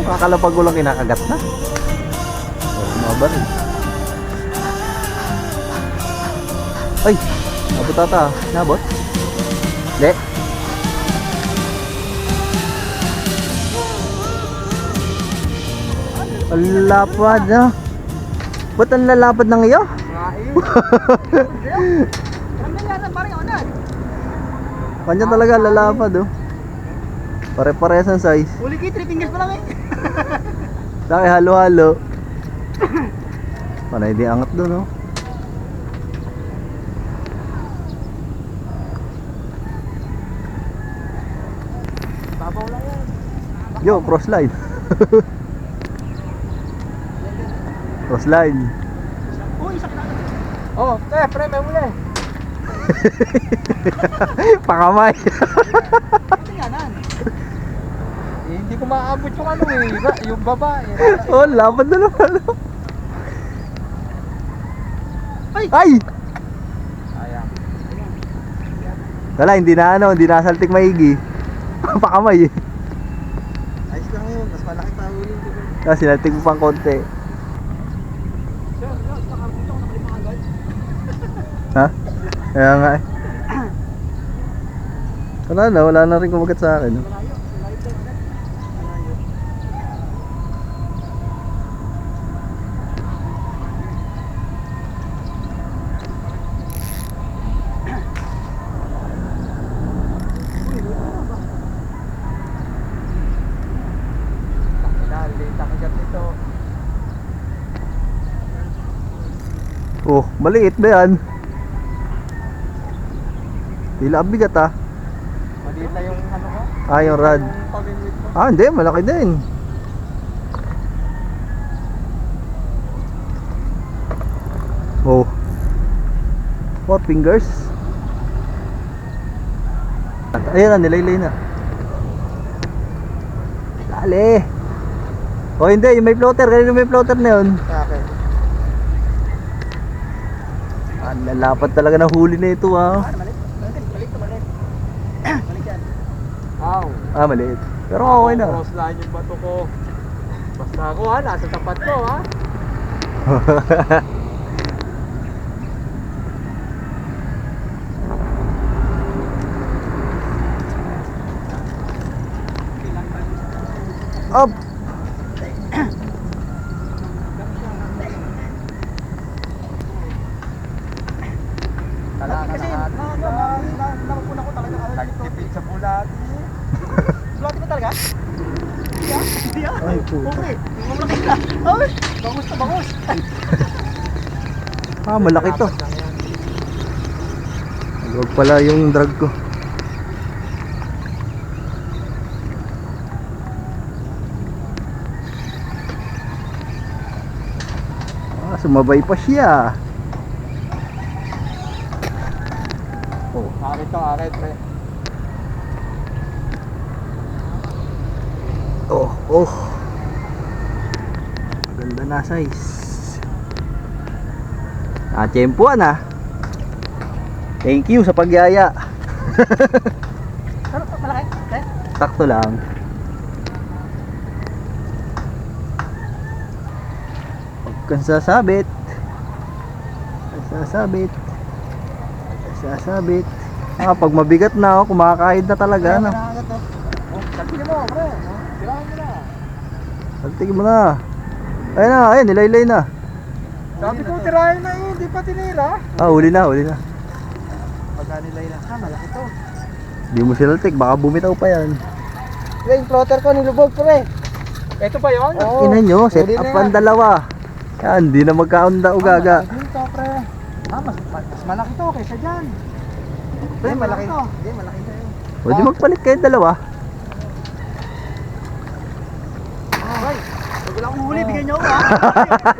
Kakalapag ko lang kinakagat na. Maba rin. Ay! Nabot ata. Nabot? Hindi. Ang lapad na. Ba't ang lalapad ng iyo? Kanya talaga lalapad oh. Pare-parehas ang size. Uli kayo, 3 fingers pa lang eh. Daki halo-halo. Panay di angat doon oh. Babaw lang yan. Yo, crossline. Crossline. Uy, isa ka na. Oh, pre, may muli. Pakamay. Tingnan. Hindi ko maabot yung ano eh, yung babae. Oh, lapad na naman. Ay! Ay! Ayan. Wala, hindi na saltik maigi. Pakamay eh. Ayos lang yun, mas malaki pa huli. Kasi sinaltik mo pang konti. Nakarbito ko nakalima agad. Ha? Kaya nga eh. Wala na rin kumagat sa akin. Malayo, malayo tayo agad. Malayo. Dali, takagat nito. Oh, maliit ba yan? Tila bigat ah. Maliit na yung ano ko. Ah, yung rod. Yung pag-inwit ko. Ah, hindi, malaki din. Oh. 4 fingers. Ayan na, nilaylay na. Dali. Oh, hindi, yung may floater. Kanina may floater na yun. Okay. Ah, nalapad talaga na huli na ito ah. Maliit. Maliit. Maliit yan. Ow. Ah, maliit. Pero okay na. Crossline yung bato ko. Basta ako ha, nasa tapat ko ha. Up. Kasi nakapuna ko talaga kami. Nagtipid sa bulat. Bulat ba talaga? Hindi ah. Ay, puta. Okay. Malaki na. Ay, bangus na bangus. Ah, malaki to. Huwag pala yung drag ko. Ah, sumabay pa siya. Oh, Arit to, arit pre. oh. Ganda na size. Ah, tiyempuan ah. Thank you sa pagyaya. Pero malaki? Eh? Sakto lang. Huwag kang sasabit. Sasabit. Ah, pag mabigat na, oh, kumakahid na talaga. No? Oh, saltigin mo, pre. Oh, tirahan mo na. Saltigin mo na. Ayun na, ayun, nilaylay na. Sabi ko, tirahan na eh. Hindi pa tinira. Ah, huli na. Pagka nilay na. Ah, malaki to. Di mo sinaltik, baka bumitaw pa yan. Yung floater ko nilubog, pre. Ito ba yun? Oo. Ina nyo, set huli na up yan. ang dalawa. Yan, di na magkaunda ugaga. Malaki dito, pre. Ah, mas malaki to kaysa dyan. Pre, malaki to. Hindi, malaki sa'yo. O di magpalit kayo dalawa. Ay, wag lang akong huli, bigyan niyo ako ha.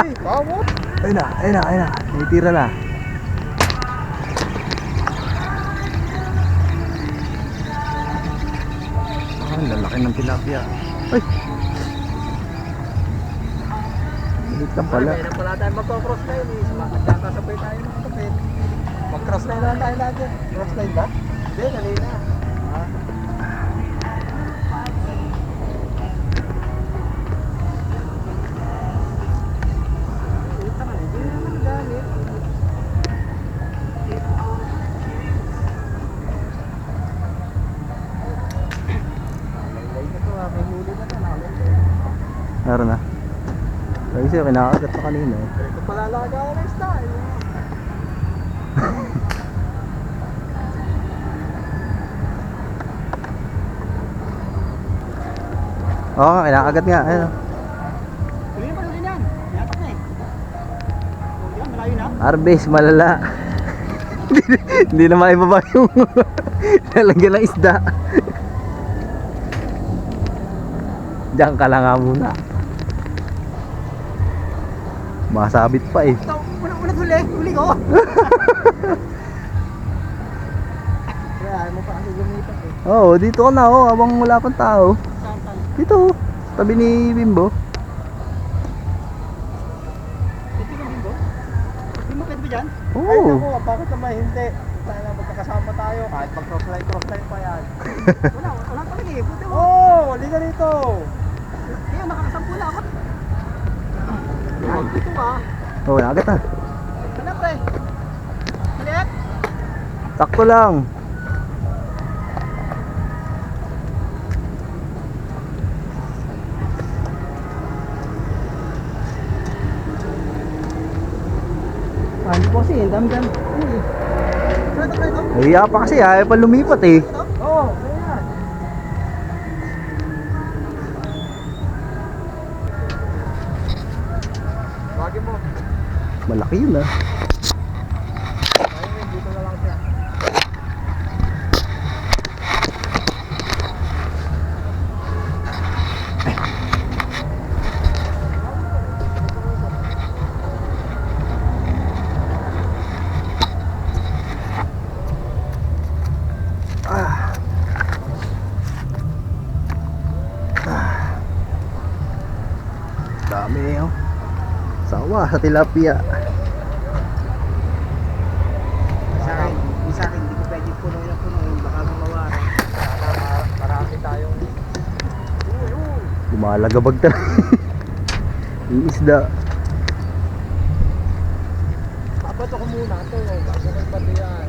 Uy, bawot. Ayun na. May tira na. Ah, ang lalaki ng tilapia. Ay, Maliit lang pala. Meron pala tayo magko-cross line eh. Magkakasabay tayo ng kapit. Mag-cross line na tayo natin. Cross line ba? Hindi, dali na. Ah. Meron na. Kasi kinakagat pa kanina eh. Ito pala alaga ko ng style. Oo nga, kinakagat nga. Ayun. Tuloy pa rin yan. Yapak na eh. Oh, yan, malayo na. Arbes, malala. Hindi na maibaba yung lalagyan ng isda. Diyan ka lang nga muna. Masabit pa eh. Ito, ulit huli ko. Kaya ayaw mo pa kasi gumipat eh. Oo, dito ka na oh, habang wala pang tao. Saan? Dito, tabi ni Bimbo. Dito ka Bimbo? Hindi mo pwede ba dyan? Oo. Ay naku, bakit naman hindi? Sana magkakasama tayo kahit mag cross line pa yan. wala talaga eh. Buti mo. Oo, wali na rito. Kaya nakakasampu na ako. Ay, dito ka. Oo, nakagat na. Ano pre? Maliit? Sakto lang. Ah, hindi po kasi, dami-dami. Saan ito ito? Nahiya pa kasi, ayaw pa lumipat eh. Oo, ayan. Bagay mo. Malaki yun ah. Ayun, dito na lang siya. Dami oh. Sawa sa tilapia. Sa akin, hindi ko pwede puno, baka gumawa rin. Sana marami tayong... Lumalagabag talaga. Yung isda. Papato ko muna ito, bago may pato yan.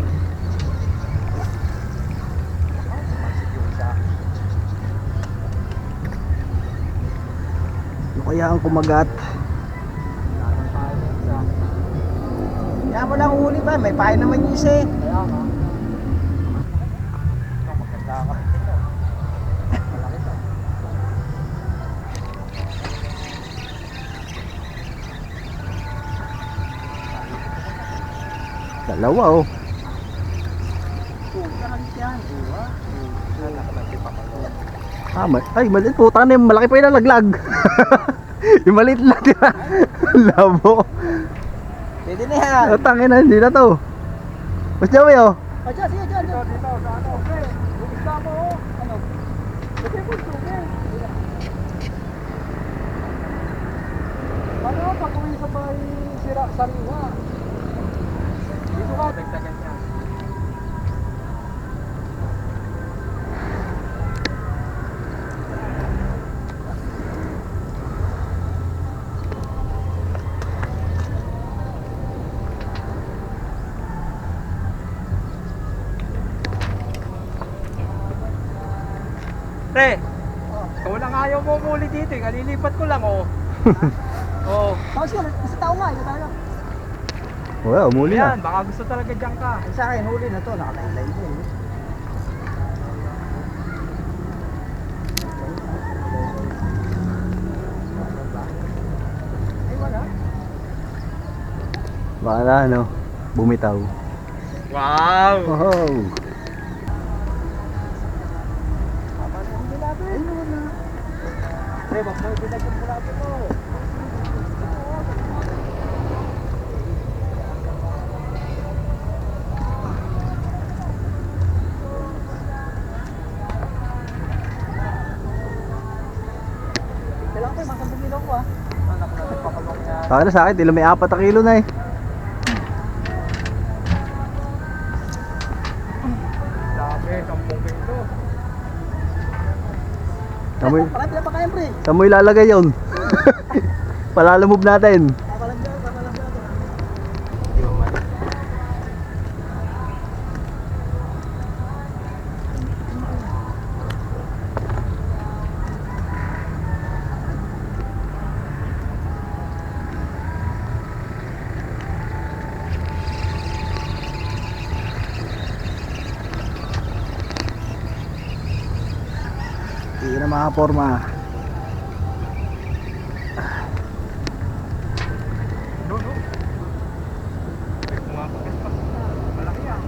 Sumansik yung isa. Ano kaya ang kumagat? Nanang tayo yung isa. Kaya mo lang huli ba? May pahay naman yung isa eh. Kaya nga. Maganda ka. Malaki ka. Dalawa oh. Kahalit yan. Uwa. Nakalagay pa kayo. Ah, ay maliit po. Tana yung malaki pa yung nalaglag. Yung maliit lang tira. Labo. Pwede na yan. Tangin na, hindi na to. Mas Joey oh. Dyan, sige dyan. Dito, sa ano. Okay. Bumista mo. Ano? Pwede mo sugi. Ano, pag uwi sa may sariwa. Dito ka. Dagdagan niya. Pre, ikaw lang ayaw mo muli dito eh. Kalilipat ko lang oh. Oo. Tapos yun, isa tao nga, ito tayo. Wala, umuli na. Yan, baka gusto talaga dyan ka. Sa akin, huli na to, nakalaylay din. Ay, wala. Baka na ano, bumitaw. Wow! Wow! Ay, wala. Pre, wag mo ibinag yung bulate mo. Kailangan tayo, masang bumilaw ko ah. Anak natin pakalong yan. Saka na sa akin, tila may 4 na kilo na eh. Dami, 10 kilo. Saan mo, Pakapila pa kayo, pre. saan mo ilalagay yun? Palalamove natin. Kakalag dyan. Hindi na mga forma. No. Mga kapit pa. Malaki yan.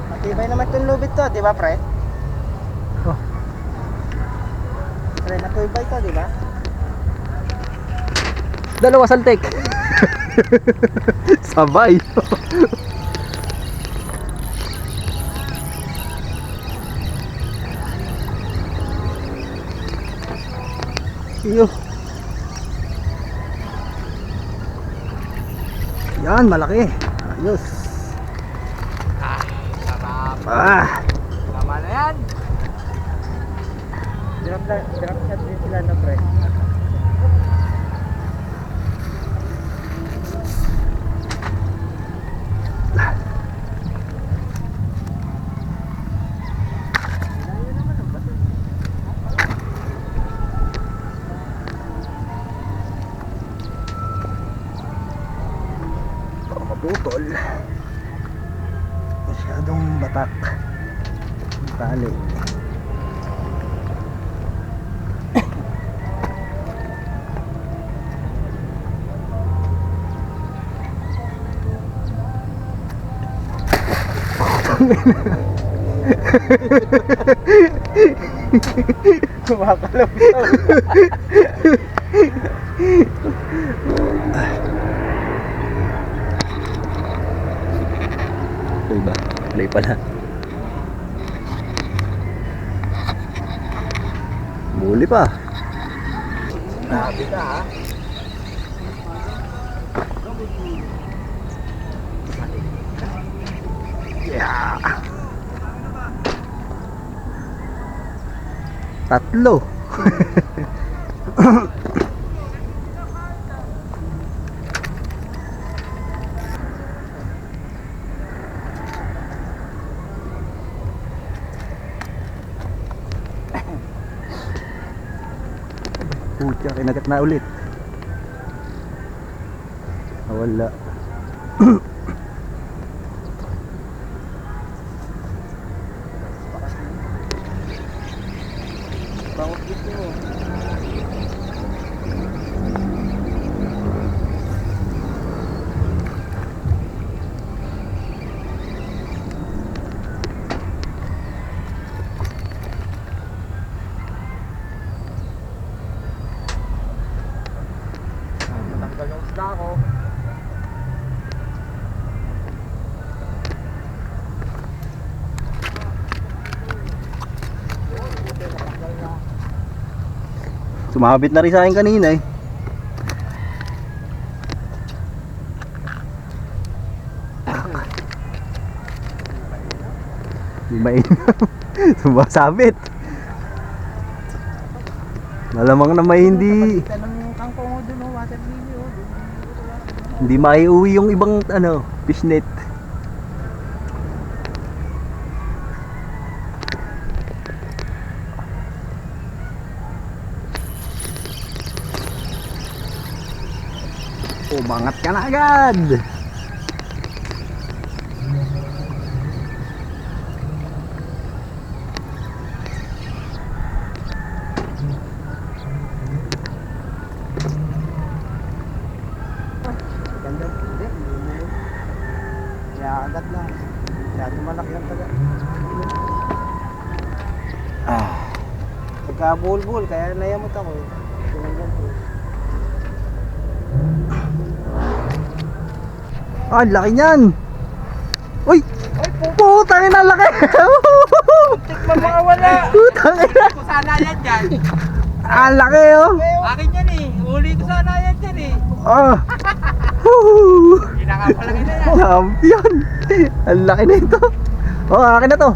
Matibay naman itong lubid to, di ba, pre? Oh. Pre, matibay to, di ba? Dalawa saltek. Sabay. Iyo. Yan, malaki. Ayos. Sarap. Ah, Tama na yan. Dirap shot din sila na, pre. baka maputol. Masyadong batak. Tali. Kumakalaw. Uy ba? Play pala. Muli pa. Grabe ka, ha? Yeah. Tatlo. Pucha, kinagat na ulit. Wala. Bawat gusto mo. Matanggal yung isda ko. Sumabit na rin sa akin kanina eh. Di mainam. Sumasabit. Malamang na may hindi Kita ng kangkong mo dun, water lily, oh. hindi maiuwi yung ibang fishnet. Umangat ka na agad. Ganda, hindi. Kaya agad na. Kaya tumalak yung taga. Ah, Pagka bulbul, kaya nayamot ako eh. Tinanggal ko. ang laki niyan. Uy! Ay, Po! Putang ina, laki! Tikman mga wala. Putang ina! Ko sana yan dyan. Ang laki oh! Akin yan eh. Uli ko sana yan dyan eh. Oh! Woo! Pinakapalaki na yan. Champion! Ang laki na ito! Oh, akin na to!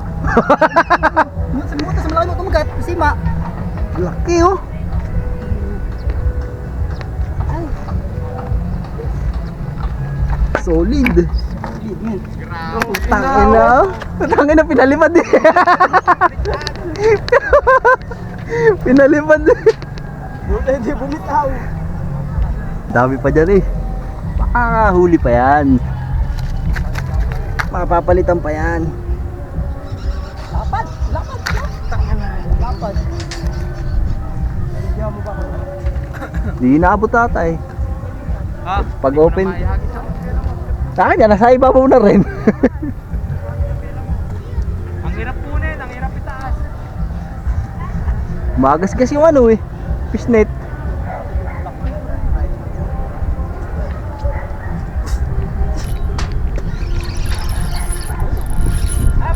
Sa butas, malaki mo tumagat. Sima. Laki oh! Solid! Tangina! Tangina, pinalipad eh! Pinalipad eh! Hindi bumitaw. Dami pa dyan eh. Makakahuli pa yan. Mapapalitan pa yan. Lapad. Lapad. Lapad. Nandiyan mo ba ako? Di inaabot ata eh. Ha? Pag open. Sa akin yan, nasa ibabaw na rin. Ang hirap punin, ang hirap itaas. Magasgas yung ano eh. Fishnet.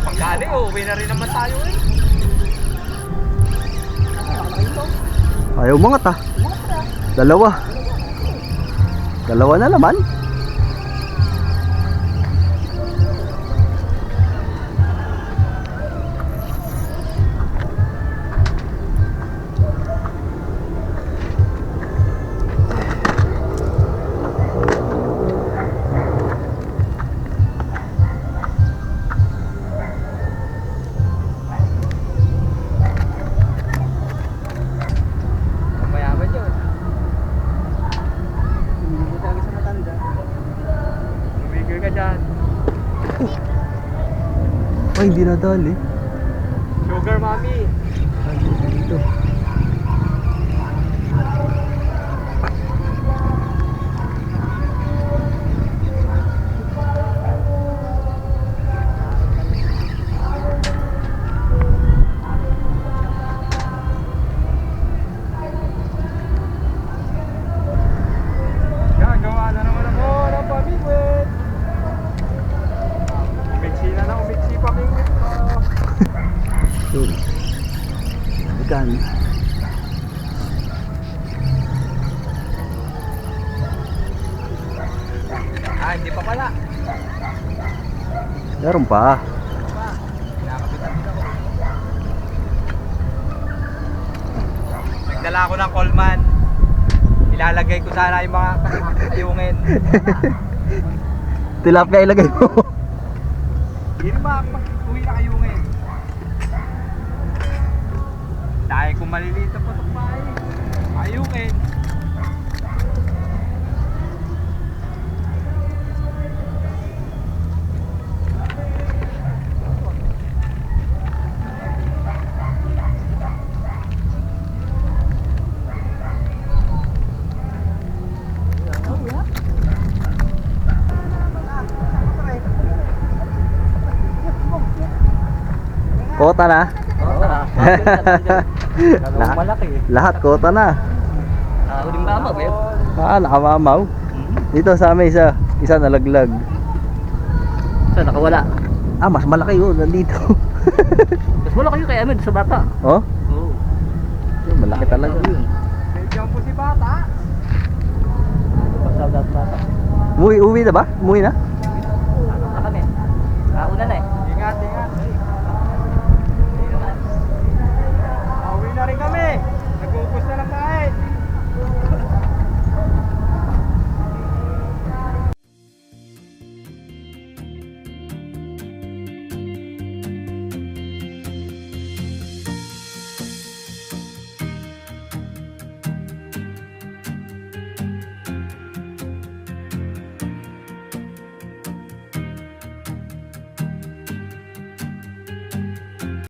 Pagkali, uwi na rin naman tayo eh. Ayaw mga ta. Dalawa. Dalawa na naman. Mayaman yun. Hindi talaga sa matanda. Tumigil ka dyan. Ay, hindi nadali. Sugar mommy. Dito. Gagawa na naman ako ng pamingwit. Umiksi na umiksi pamingwit ko. Yun. Ikan. Hindi pa pala. Meron pa. Kinakapitan din ako. Nagdala ako ng Coleman. Ilalagay ko sana yung mga katiungin. Tilapia ilagay mo. Hindi ba pag-uwi na kayungin? Dahil kung maliliit na patok pa ayungin. Kota na. Dalawang malaki eh. Lahat kota na. Huling mama ba yun? Nakamamaw. Dito sa amin isa nalaglag. Saan nakawala? Mas malaki yun nandito. Mas wala kayo kay Ahmed sa bata. Oh? Oo. Yun, malaki talaga. Medyo po si bata. Pasal bata. Uwi na ba? Umuwi na?